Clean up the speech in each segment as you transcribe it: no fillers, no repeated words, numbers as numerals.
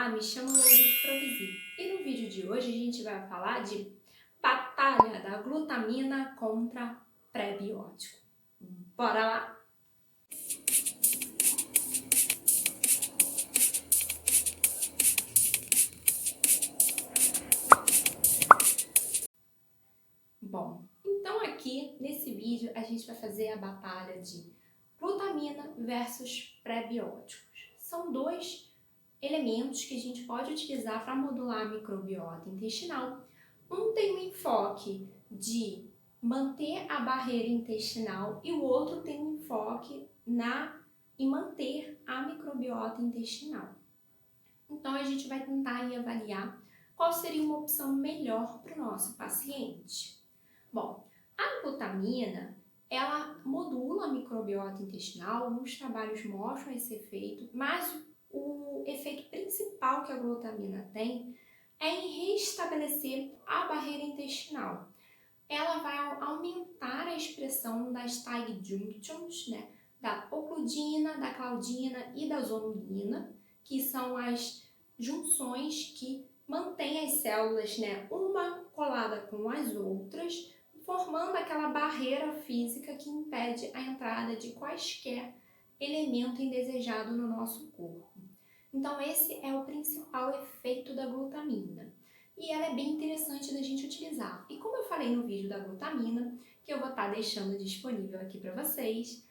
Olá, me chamo Louise Provisi e no vídeo de hoje a gente vai falar de batalha da glutamina contra pré-biótico. Bora lá? Bom, então aqui nesse vídeo a gente vai fazer a batalha de glutamina versus pré-bióticos. São dois elementos que a gente pode utilizar para modular a microbiota intestinal. Um tem um enfoque de manter a barreira intestinal e o outro tem um enfoque em manter a microbiota intestinal. Então a gente vai tentar aí avaliar qual seria uma opção melhor para o nosso paciente. Bom, a glutamina, ela modula a microbiota intestinal, alguns trabalhos mostram esse efeito, mas o efeito principal que a glutamina tem é em restabelecer a barreira intestinal. Ela vai aumentar a expressão das tight junctions, né, da ocludina, da claudina e da zonulina, que são as junções que mantêm as células, né, uma colada com as outras, formando aquela barreira física que impede a entrada de quaisquer elemento indesejado no nosso corpo. Então esse é o principal efeito da glutamina. E ela é bem interessante da gente utilizar. E como eu falei no vídeo da glutamina, que eu vou estar deixando disponível aqui para vocês,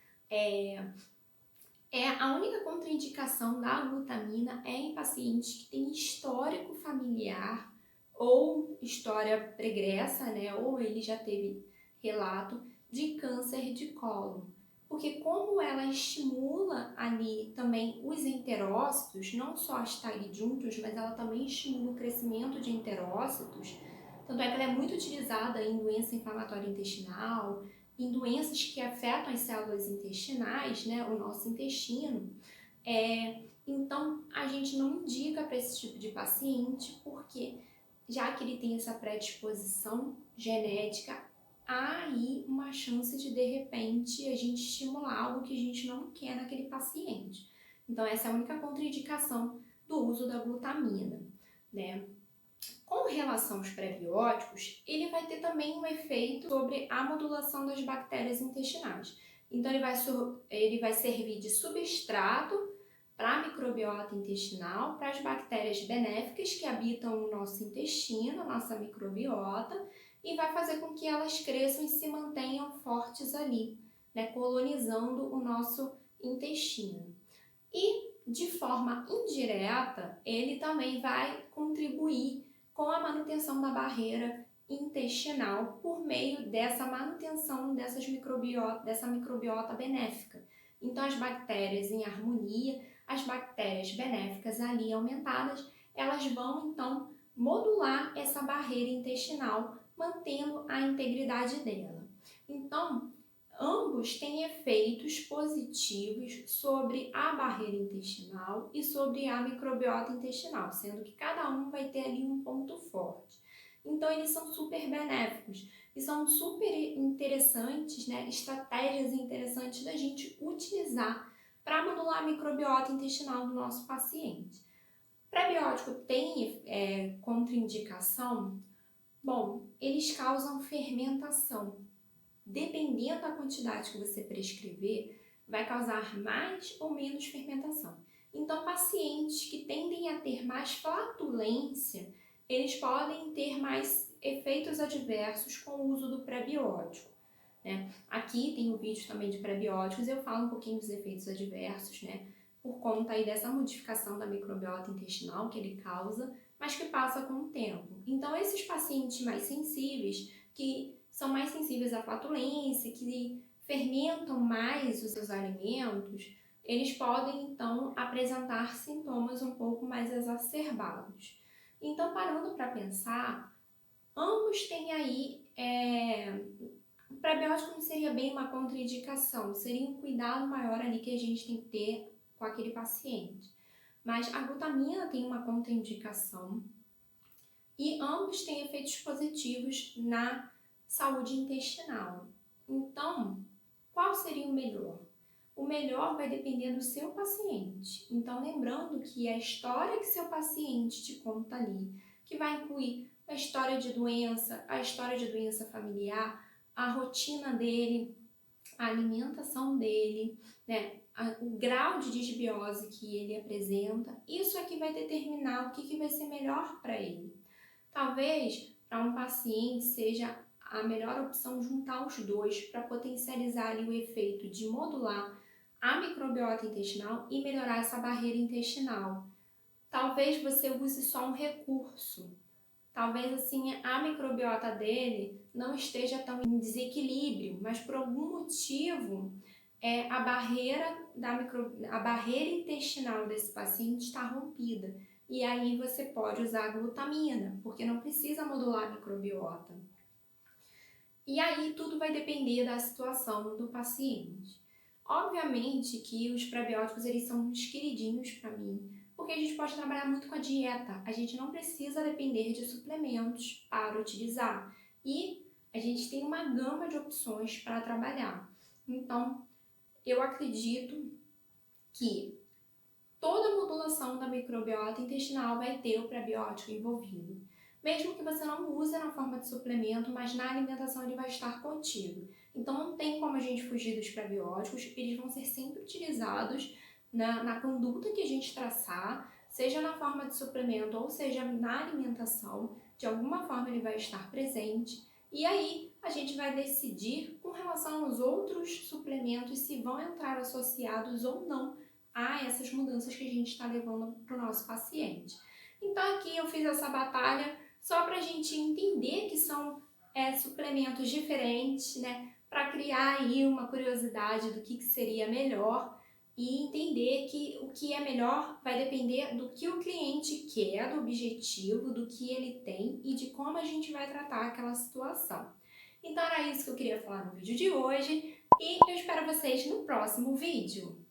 a única contraindicação da glutamina é em pacientes que têm histórico familiar ou história pregressa, né? Ou ele já teve relato de câncer de colo. Porque como ela estimula ali também os enterócitos, não só as tight junctions, mas ela também estimula o crescimento de enterócitos, tanto é que ela é muito utilizada em doença inflamatória intestinal, em doenças que afetam as células intestinais, né, o nosso intestino. Então, a gente não indica para esse tipo de paciente, porque já que ele tem essa predisposição genética, há aí uma chance de repente, a gente estimular algo que a gente não quer naquele paciente. Então, essa é a única contraindicação do uso da glutamina, né? Com relação aos pré-bióticos, ele vai ter também um efeito sobre a modulação das bactérias intestinais. Então, ele vai servir de substrato para a microbiota intestinal, para as bactérias benéficas que habitam o nosso intestino, a nossa microbiota, e vai fazer com que elas cresçam e se mantenham fortes ali, né, colonizando o nosso intestino. E, de forma indireta, ele também vai contribuir com a manutenção da barreira intestinal por meio dessa manutenção dessa microbiota benéfica. Então, as bactérias em harmonia, as bactérias benéficas ali aumentadas, elas vão então modular essa barreira intestinal, mantendo a integridade dela. Então, ambos têm efeitos positivos sobre a barreira intestinal e sobre a microbiota intestinal, sendo que cada um vai ter ali um ponto forte. Então, eles são super benéficos e são super interessantes, né? Estratégias interessantes da gente utilizar para modular a microbiota intestinal do nosso paciente. Pré-biótico tem contraindicação? Bom, eles causam fermentação. Dependendo da quantidade que você prescrever, vai causar mais ou menos fermentação. Então, pacientes que tendem a ter mais flatulência, eles podem ter mais efeitos adversos com o uso do pré-biótico, né? Aqui tem um vídeo também de pré-bióticos, eu falo um pouquinho dos efeitos adversos, né? Por conta aí dessa modificação da microbiota intestinal que ele causa, mas que passa com o tempo. Então, esses pacientes mais sensíveis, que são mais sensíveis à flatulência, que fermentam mais os seus alimentos, eles podem então apresentar sintomas um pouco mais exacerbados. Então, parando para pensar, ambos têm aí o pré-biótico não seria bem uma contraindicação, seria um cuidado maior ali que a gente tem que ter com aquele paciente. Mas a glutamina tem uma contraindicação e ambos têm efeitos positivos na saúde intestinal. Então, qual seria o melhor? o melhor vai depender do seu paciente. Então, lembrando que a história que seu paciente te conta ali, que vai incluir a história de doença familiar, a rotina dele, a alimentação dele, né, o grau de disbiose que ele apresenta, isso é que vai determinar o que vai ser melhor para ele. Talvez para um paciente seja a melhor opção juntar os dois para potencializar ali o efeito de modular a microbiota intestinal e melhorar essa barreira intestinal. Talvez você use só um recurso. Talvez assim a microbiota dele não esteja tão em desequilíbrio, mas por algum motivo a barreira intestinal desse paciente está rompida. E aí você pode usar a glutamina, porque não precisa modular a microbiota. E aí tudo vai depender da situação do paciente. Obviamente que os probióticos eles são uns queridinhos para mim, porque a gente pode trabalhar muito com a dieta. A gente não precisa depender de suplementos para utilizar. E a gente tem uma gama de opções para trabalhar. Então, eu acredito que toda modulação da microbiota intestinal vai ter o probiótico envolvido. Mesmo que você não use na forma de suplemento, mas na alimentação ele vai estar contido. Então não tem como a gente fugir dos probióticos, eles vão ser sempre utilizados na conduta que a gente traçar, seja na forma de suplemento ou seja na alimentação, de alguma forma ele vai estar presente. E aí a gente vai decidir com relação aos outros suplementos se vão entrar associados ou não a essas mudanças que a gente está levando para o nosso paciente. Então aqui eu fiz essa batalha só para a gente entender que são suplementos diferentes, né? Para criar aí uma curiosidade do que seria melhor e entender que o que é melhor vai depender do que o cliente quer, do objetivo, do que ele tem e de como a gente vai tratar aquela situação. Então era isso que eu queria falar no vídeo de hoje e eu espero vocês no próximo vídeo.